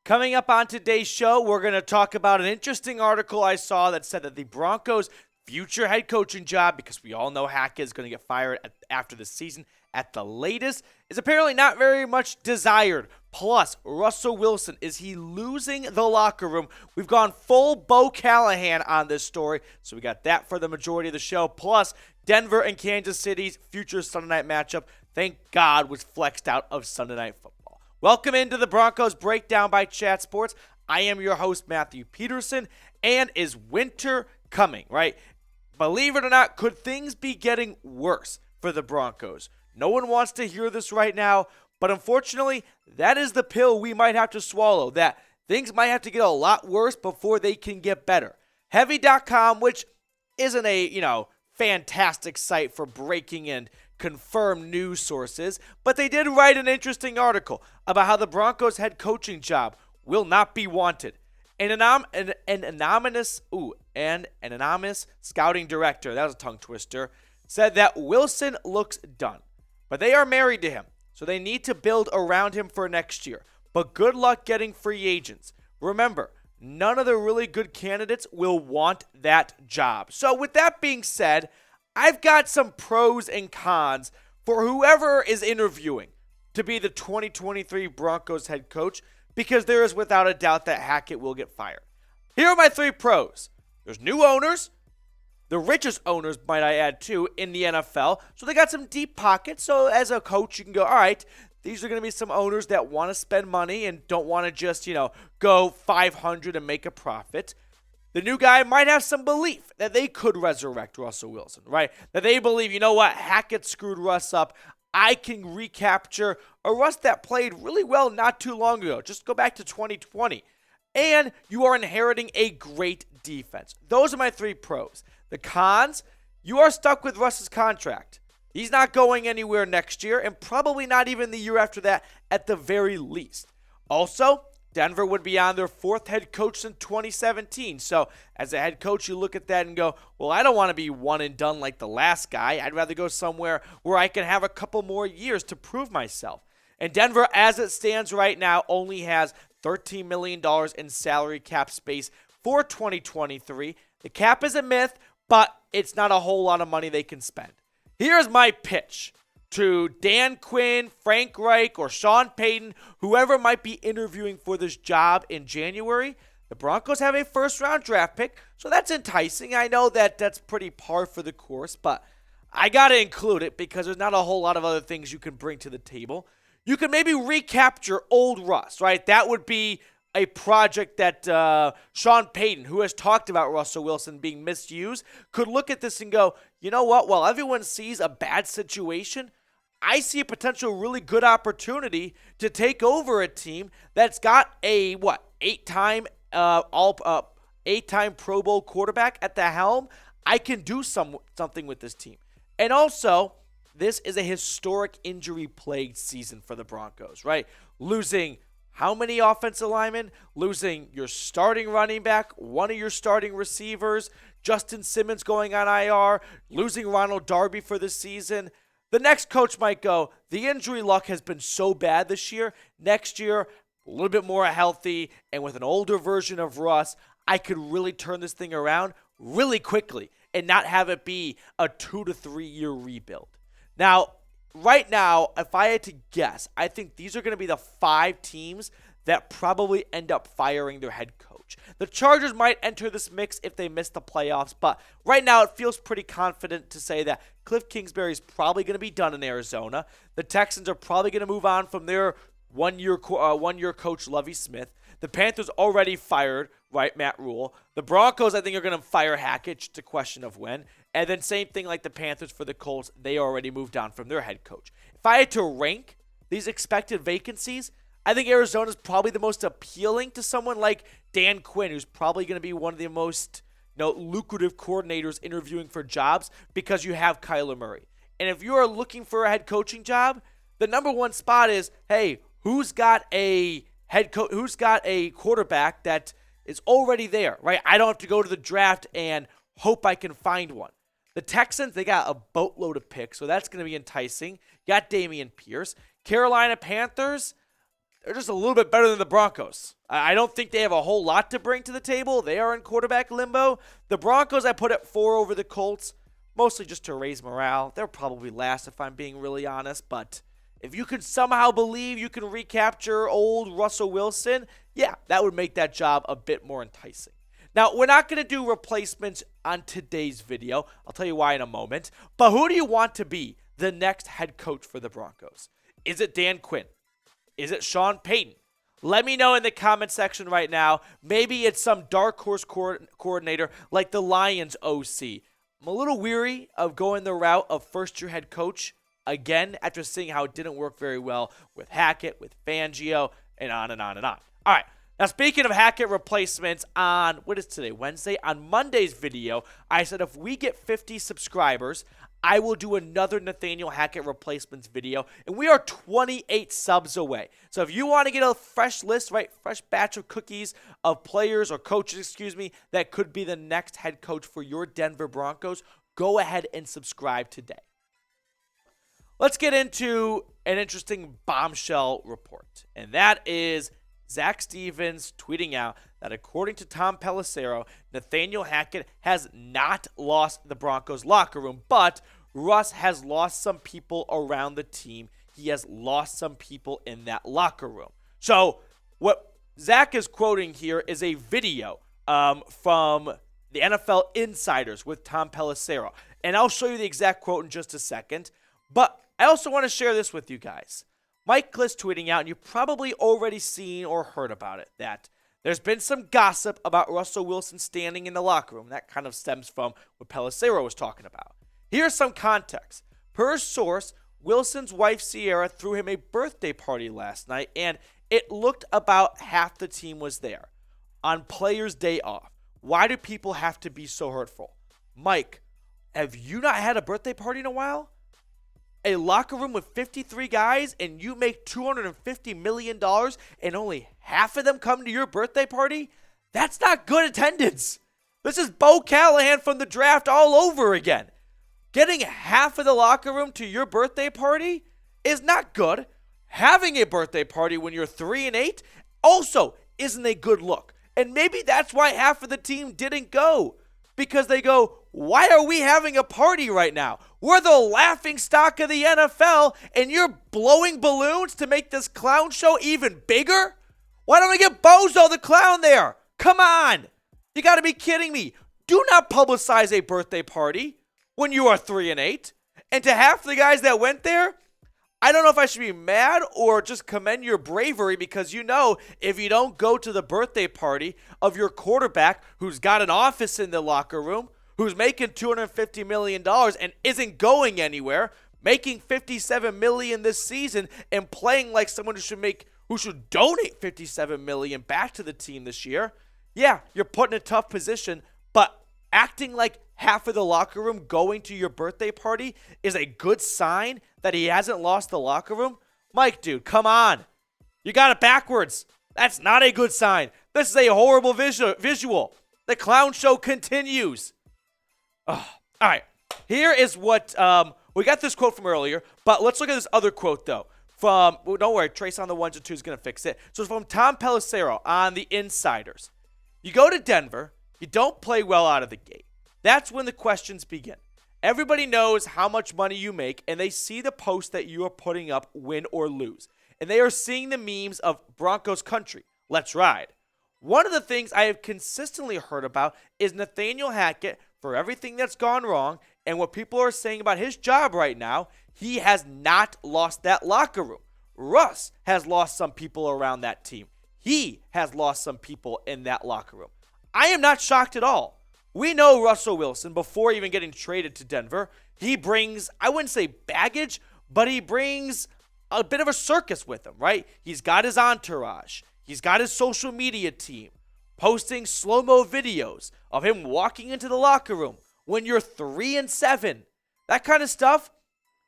Coming up on today's show, we're going to talk about an interesting article I saw that said that the Broncos' future head coaching job, because we all know Hackett is going to get fired after the season at the latest, is apparently not very much desired. Plus, Russell Wilson, is he losing the locker room? We've gone full Bo Callahan on this story, so we got that for the majority of the show. Plus, Denver and Kansas City's future Sunday night matchup, thank God, was flexed out of Sunday Night Football. Welcome into the Broncos Breakdown by Chat Sports. I am your host, Matthew Peterson, and is winter coming, right? Believe it or not, could things be getting worse for the Broncos? No one wants to hear this right now, but unfortunately, that is the pill we might have to swallow, that things might have to get a lot worse before they can get better. Heavy.com, which isn't a, fantastic site for breaking and confirmed news sources, but they did write an interesting article about how the Broncos head coaching job will not be wanted. An anonymous scouting director, that was a tongue twister, said that Wilson looks done, but they are married to him, so they need to build around him for next year. But good luck getting free agents. Remember, none of the really good candidates will want that job. So with that being said, I've got some pros and cons for whoever is interviewing to be the 2023 Broncos head coach, because there is without a doubt that Hackett will get fired. Here are my three pros. There's new owners, the richest owners, might I add, too, in the NFL. So they got some deep pockets. So as a coach, you can go, all right, these are going to be some owners that want to spend money and don't want to just, go 500 and make a profit. The new guy might have some belief that they could resurrect Russell Wilson, right? That they believe, Hackett screwed Russ up. I can recapture a Russ that played really well not too long ago. Just go back to 2020. And you are inheriting a great defense. Those are my three pros. The cons, you are stuck with Russ's contract. He's not going anywhere next year, and probably not even the year after that at the very least. Also, Denver would be on their fourth head coach since 2017. So as a head coach, you look at that and go, well, I don't want to be one and done like the last guy. I'd rather go somewhere where I can have a couple more years to prove myself. And Denver, as it stands right now, only has $13 million in salary cap space for 2023. The cap is a myth, but it's not a whole lot of money they can spend. Here's my pitch to Dan Quinn, Frank Reich, or Sean Payton, whoever might be interviewing for this job in January. The Broncos have a first-round draft pick, so that's enticing. I know that that's pretty par for the course, but I got to include it because there's not a whole lot of other things you can bring to the table. You can maybe recapture old Russ, right? That would be a project that Sean Payton, who has talked about Russell Wilson being misused, could look at this and go, you know what? While everyone sees a bad situation, I see a potential really good opportunity to take over a team that's got a, eight-time Pro Bowl quarterback at the helm. I can do something with this team. And also, this is a historic injury-plagued season for the Broncos, right? Losing how many offensive linemen? Losing your starting running back, one of your starting receivers, Justin Simmons going on IR, losing Ronald Darby for the season. The next coach might go, the injury luck has been so bad this year. Next year, a little bit more healthy, and with an older version of Russ, I could really turn this thing around really quickly and not have it be a 2 to 3 year rebuild. Now, right now, if I had to guess, I think these are going to be the 5 teams that probably end up firing their head coach. The Chargers might enter this mix if they miss the playoffs, but right now it feels pretty confident to say that Cliff Kingsbury is probably going to be done in Arizona. The Texans are probably going to move on from their one-year coach, Lovie Smith. The Panthers already fired, right, Matt Rule. The Broncos, I think, are going to fire Hackett, just a question of when. And then same thing like the Panthers for the Colts. They already moved on from their head coach. If I had to rank these expected vacancies, I think Arizona is probably the most appealing to someone like Dan Quinn, who's probably going to be one of the most lucrative coordinators interviewing for jobs because you have Kyler Murray. And if you are looking for a head coaching job, the number one spot is, hey, who's got a quarterback that is already there, right? I don't have to go to the draft and hope I can find one. The Texans, they got a boatload of picks, so that's going to be enticing. You got Dameon Pierce. Carolina Panthers, they're just a little bit better than the Broncos. I don't think they have a whole lot to bring to the table. They are in quarterback limbo. The Broncos, I put at 4 over the Colts, mostly just to raise morale. They're probably last if I'm being really honest, but if you can somehow believe you can recapture old Russell Wilson, yeah, that would make that job a bit more enticing. Now, we're not going to do replacements on today's video. I'll tell you why in a moment. But who do you want to be the next head coach for the Broncos? Is it Dan Quinn? Is it Sean Payton? Let me know in the comment section right now. Maybe it's some dark horse coordinator like the Lions OC. I'm a little weary of going the route of first-year head coach again after seeing how it didn't work very well with Hackett, with Fangio, and on and on and on. All right. Now, speaking of Hackett replacements, on, what is today, Wednesday? On Monday's video, I said if we get 50 subscribers, I will do another Nathaniel Hackett replacements video, and we are 28 subs away. So if you want to get a fresh list, right, fresh batch of cookies of players or coaches, that could be the next head coach for your Denver Broncos, go ahead and subscribe today. Let's get into an interesting bombshell report, and that is Zach Stevens tweeting out that according to Tom Pelissero, Nathaniel Hackett has not lost the Broncos locker room, but Russ has lost some people around the team. He has lost some people in that locker room. So what Zach is quoting here is a video from the NFL Insiders with Tom Pelissero. And I'll show you the exact quote in just a second. But I also want to share this with you guys. Mike Gliss tweeting out, and you've probably already seen or heard about it, that there's been some gossip about Russell Wilson standing in the locker room. That kind of stems from what Pelissero was talking about. Here's some context. Per source, Wilson's wife Sierra threw him a birthday party last night, and it looked about half the team was there on players' day off. Why do people have to be so hurtful? Mike, have you not had a birthday party in a while? A locker room with 53 guys and you make $250 million and only half of them come to your birthday party? That's not good attendance. This is Bo Callahan from the draft all over again. Getting half of the locker room to your birthday party is not good. Having a birthday party when you're 3-8 also isn't a good look. And maybe that's why half of the team didn't go. Because they go, why are we having a party right now? We're the laughing stock of the NFL, and you're blowing balloons to make this clown show even bigger? Why don't we get Bozo the Clown there? Come on. You got to be kidding me. Do not publicize a birthday party when you are 3-8. And to half the guys that went there, I don't know if I should be mad or just commend your bravery, because you know if you don't go to the birthday party of your quarterback who's got an office in the locker room, who's making $250 million and isn't going anywhere, making $57 million this season and playing like someone who should donate $57 million back to the team this year, yeah, you're put in a tough position, but acting like half of the locker room going to your birthday party is a good sign that he hasn't lost the locker room? Mike, dude, come on. You got it backwards. That's not a good sign. This is a horrible visual. The clown show continues. Oh, all right. Here is what we got this quote from earlier, but let's look at this other quote, though. Don't worry, Trace on the ones and twos is going to fix it. So it's from Tom Pelissero on the Insiders. You go to Denver, you don't play well out of the gate. That's when the questions begin. Everybody knows how much money you make, and they see the post that you are putting up, win or lose. And they are seeing the memes of Broncos Country. Let's ride. One of the things I have consistently heard about is Nathaniel Hackett, for everything that's gone wrong and what people are saying about his job right now, he has not lost that locker room. Russ has lost some people around that team. He has lost some people in that locker room. I am not shocked at all. We know Russell Wilson, before even getting traded to Denver, he brings, I wouldn't say baggage, but he brings a bit of a circus with him, right? He's got his entourage. He's got his social media team posting slow-mo videos of him walking into the locker room when you're 3-7. That kind of stuff,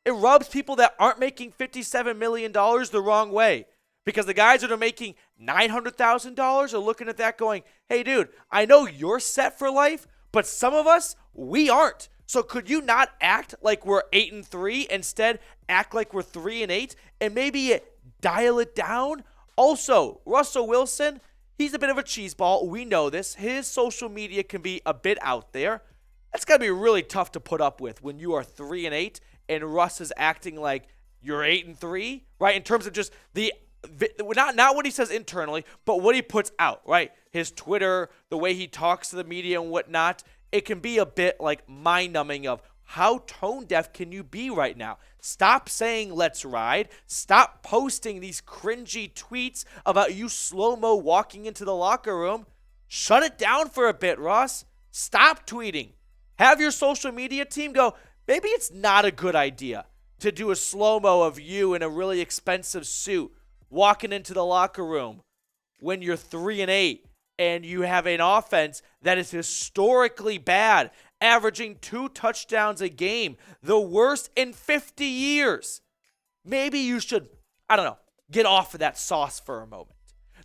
it rubs people that aren't making $57 million the wrong way. Because the guys that are making $900,000 are looking at that going, hey, dude, I know you're set for life, but some of us, we aren't. So could you not act like we're 8-3, instead act like we're 3-8, and maybe dial it down Also, Russell Wilson, he's a bit of a cheeseball. We know this. His social media can be a bit out there. That's got to be really tough to put up with when you are 3-8 and Russ is acting like you're 8-3, right? In terms of just not what he says internally, but what he puts out, right? His Twitter, the way he talks to the media and whatnot, it can be a bit like mind-numbing of how tone-deaf can you be right now? Stop saying let's ride. Stop posting these cringy tweets about you slow-mo walking into the locker room. Shut it down for a bit, Russ. Stop tweeting. Have your social media team go, maybe it's not a good idea to do a slow-mo of you in a really expensive suit walking into the locker room when you're 3-8 and you have an offense that is historically bad, averaging 2 touchdowns a game, the worst in 50 years. Maybe you should, get off of that sauce for a moment.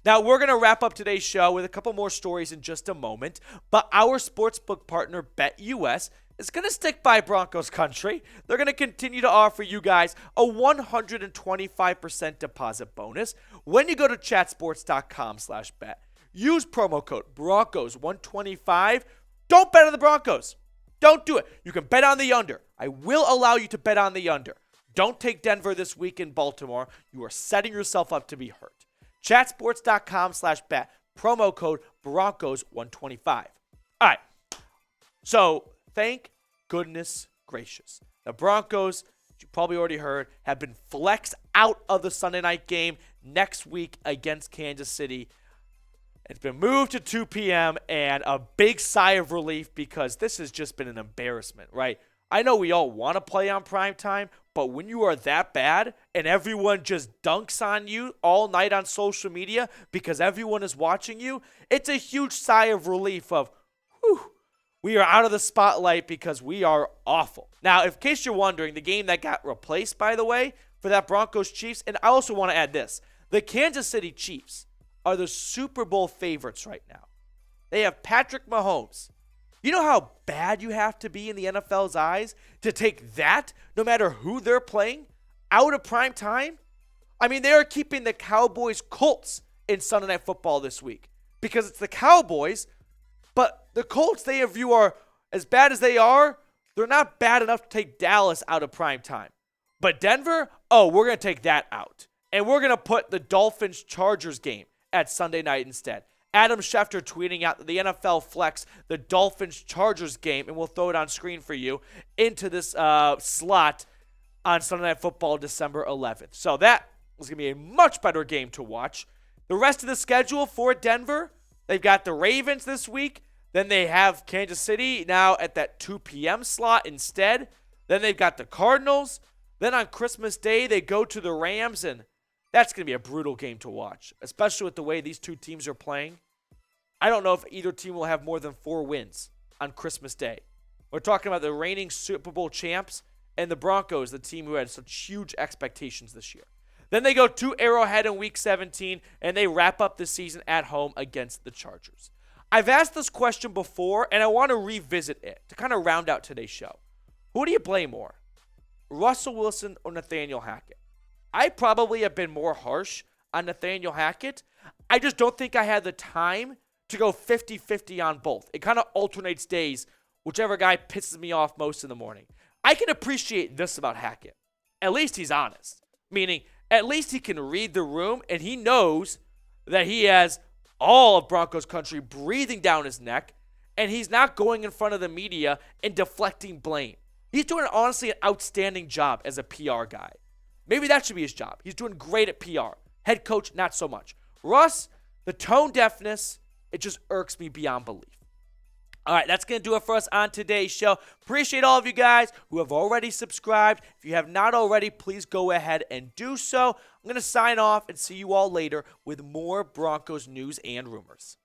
Now, we're going to wrap up today's show with a couple more stories in just a moment, but our sportsbook partner, BetUS, is going to stick by Broncos Country. They're going to continue to offer you guys a 125% deposit bonus when you go to chatsports.com/bet. Use promo code Broncos125. Don't bet on the Broncos. Don't do it. You can bet on the under. I will allow you to bet on the under. Don't take Denver this week in Baltimore. You are setting yourself up to be hurt. Chatsports.com/bet. Promo code Broncos125. All right. So, thank goodness gracious. The Broncos, as you probably already heard, have been flexed out of the Sunday night game next week against Kansas City. It's been moved to 2 p.m. and a big sigh of relief because this has just been an embarrassment, right? I know we all want to play on primetime, but when you are that bad and everyone just dunks on you all night on social media because everyone is watching you, it's a huge sigh of relief of, whew, we are out of the spotlight because we are awful. Now, in case you're wondering, the game that got replaced, by the way, for that Broncos Chiefs, and I also want to add this, the Kansas City Chiefs are the Super Bowl favorites right now. They have Patrick Mahomes. You know how bad you have to be in the NFL's eyes to take that, no matter who they're playing, out of prime time? I mean, they are keeping the Cowboys Colts in Sunday Night Football this week because it's the Cowboys, but the Colts they view are as bad as they are. They're not bad enough to take Dallas out of prime time. But Denver, we're going to take that out. And we're going to put the Dolphins-Chargers game at Sunday night instead. Adam Schefter tweeting out that the NFL flexed the Dolphins-Chargers game, and we'll throw it on screen for you, into this slot on Sunday Night Football December 11th. So that is going to be a much better game to watch. The rest of the schedule for Denver, they've got the Ravens this week. Then they have Kansas City now at that 2 p.m. slot instead. Then they've got the Cardinals. Then on Christmas Day, they go to the Rams, and that's going to be a brutal game to watch, especially with the way these two teams are playing. I don't know if either team will have more than 4 wins on Christmas Day. We're talking about the reigning Super Bowl champs and the Broncos, the team who had such huge expectations this year. Then they go to Arrowhead in Week 17, and they wrap up the season at home against the Chargers. I've asked this question before, and I want to revisit it to kind of round out today's show. Who do you blame more, Russell Wilson or Nathaniel Hackett? I probably have been more harsh on Nathaniel Hackett. I just don't think I had the time to go 50-50 on both. It kind of alternates days, whichever guy pisses me off most in the morning. I can appreciate this about Hackett. At least he's honest. Meaning, at least he can read the room, and he knows that he has all of Broncos Country breathing down his neck, and he's not going in front of the media and deflecting blame. He's doing, honestly, an outstanding job as a PR guy. Maybe that should be his job. He's doing great at PR. Head coach, not so much. Russ, the tone deafness, it just irks me beyond belief. All right, that's going to do it for us on today's show. Appreciate all of you guys who have already subscribed. If you have not already, please go ahead and do so. I'm going to sign off and see you all later with more Broncos news and rumors.